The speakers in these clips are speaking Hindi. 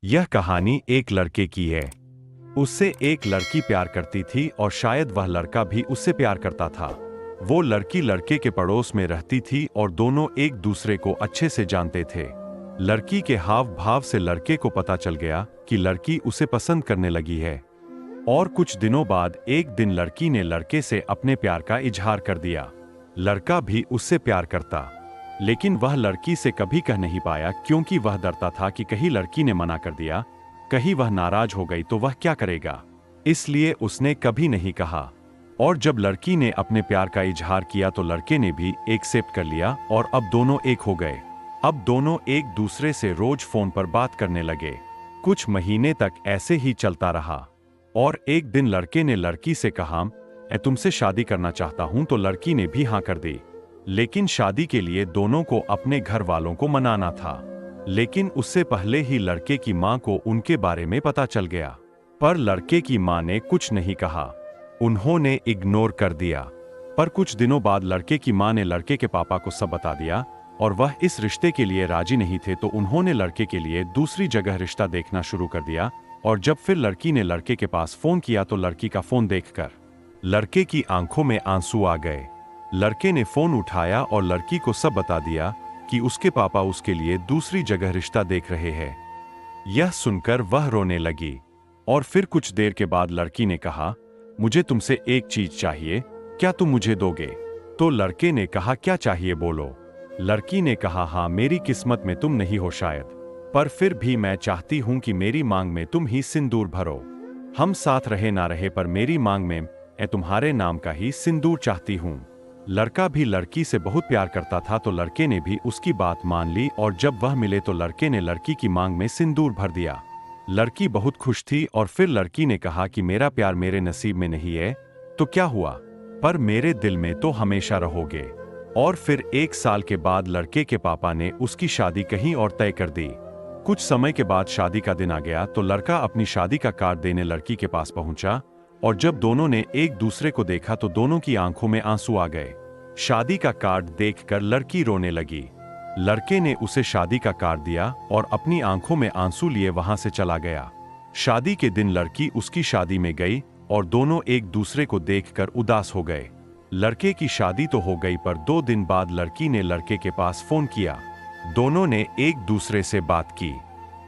यह कहानी एक लड़के की है। उससे एक लड़की प्यार करती थी और शायद वह लड़का भी उससे प्यार करता था। वो लड़की लड़के के पड़ोस में रहती थी और दोनों एक दूसरे को अच्छे से जानते थे। लड़की के हाव भाव से लड़के को पता चल गया कि लड़की उसे पसंद करने लगी है। और कुछ दिनों बाद एक दिन लड़की ने लड़के से अपने प्यार का इजहार कर दिया। लड़का भी उससे प्यार करता, लेकिन वह लड़की से कभी कह नहीं पाया क्योंकि वह डरता था कि कहीं लड़की ने मना कर दिया, कहीं वह नाराज हो गई तो वह क्या करेगा। इसलिए उसने कभी नहीं कहा। और जब लड़की ने अपने प्यार का इजहार किया तो लड़के ने भी एक्सेप्ट कर लिया और अब दोनों एक हो गए। अब दोनों एक दूसरे से रोज फोन पर बात करने लगे। कुछ महीने तक ऐसे ही चलता रहा और एक दिन लड़के ने लड़की से कहा, मैं तुमसे शादी करना चाहता हूं, तो लड़की ने भी हाँ कर दी। लेकिन शादी के लिए दोनों को अपने घर वालों को मनाना था। लेकिन उससे पहले ही लड़के की मां को उनके बारे में पता चल गया। पर लड़के की मां ने कुछ नहीं कहा, उन्होंने इग्नोर कर दिया। पर कुछ दिनों बाद लड़के की मां ने लड़के के पापा को सब बता दिया और वह इस रिश्ते के लिए राजी नहीं थे, तो उन्होंने लड़के के लिए दूसरी जगह रिश्ता देखना शुरू कर दिया। और जब फिर लड़की ने लड़के के पास फोन किया तो लड़की का फोन देखकर लड़के की आंखों में आंसू आ गए। लड़के ने फोन उठाया और लड़की को सब बता दिया कि उसके पापा उसके लिए दूसरी जगह रिश्ता देख रहे हैं। यह सुनकर वह रोने लगी और फिर कुछ देर के बाद लड़की ने कहा, मुझे तुमसे एक चीज चाहिए, क्या तुम मुझे दोगे? तो लड़के ने कहा, क्या चाहिए बोलो। लड़की ने कहा, हाँ, मेरी किस्मत में तुम नहीं हो शायद, पर फिर भी मैं चाहती हूं कि मेरी मांग में तुम ही सिंदूर भरो। हम साथ रहे ना रहे, पर मेरी मांग में मैं तुम्हारे नाम का ही सिंदूर चाहती हूं। लड़का भी लड़की से बहुत प्यार करता था, तो लड़के ने भी उसकी बात मान ली और जब वह मिले तो लड़के ने लड़की की मांग में सिंदूर भर दिया। लड़की बहुत खुश थी और फिर लड़की ने कहा कि मेरा प्यार मेरे नसीब में नहीं है तो क्या हुआ, पर मेरे दिल में तो हमेशा रहोगे। और फिर 1 साल के बाद लड़के के पापा ने उसकी शादी कहीं और तय कर दी। कुछ समय के बाद शादी का दिन आ गया तो लड़का अपनी शादी का कार्ड देने लड़की के पास पहुंचा और जब दोनों ने एक दूसरे को देखा तो दोनों की आंखों में आंसू आ गए। शादी का कार्ड देखकर लड़की रोने लगी। लड़के ने उसे शादी का कार्ड दिया और अपनी आंखों में आंसू लिए वहां से चला गया। शादी के दिन लड़की उसकी शादी में गई और दोनों एक दूसरे को देखकर उदास हो गए। लड़के की शादी तो हो गई, पर 2 दिन बाद लड़की ने लड़के के पास फोन किया। दोनों ने एक दूसरे से बात की।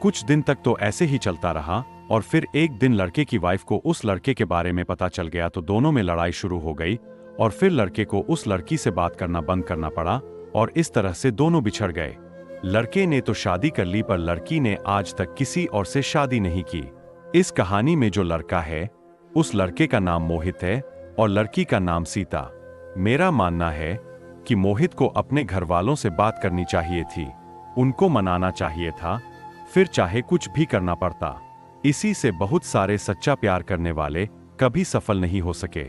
कुछ दिन तक तो ऐसे ही चलता रहा और फिर एक दिन लड़के की वाइफ को उस लड़के के बारे में पता चल गया, तो दोनों में लड़ाई शुरू हो गई और फिर लड़के को उस लड़की से बात करना बंद करना पड़ा और इस तरह से दोनों बिछड़ गए। लड़के ने तो शादी कर ली, पर लड़की ने आज तक किसी और से शादी नहीं की। इस कहानी में जो लड़का है उस लड़के का नाम मोहित है और लड़की का नाम सीता। मेरा मानना है कि मोहित को अपने घर वालों से बात करनी चाहिए थी, उनको मनाना चाहिए था, फिर चाहे कुछ भी करना पड़ता। इसी से बहुत सारे सच्चा प्यार करने वाले कभी सफल नहीं हो सके।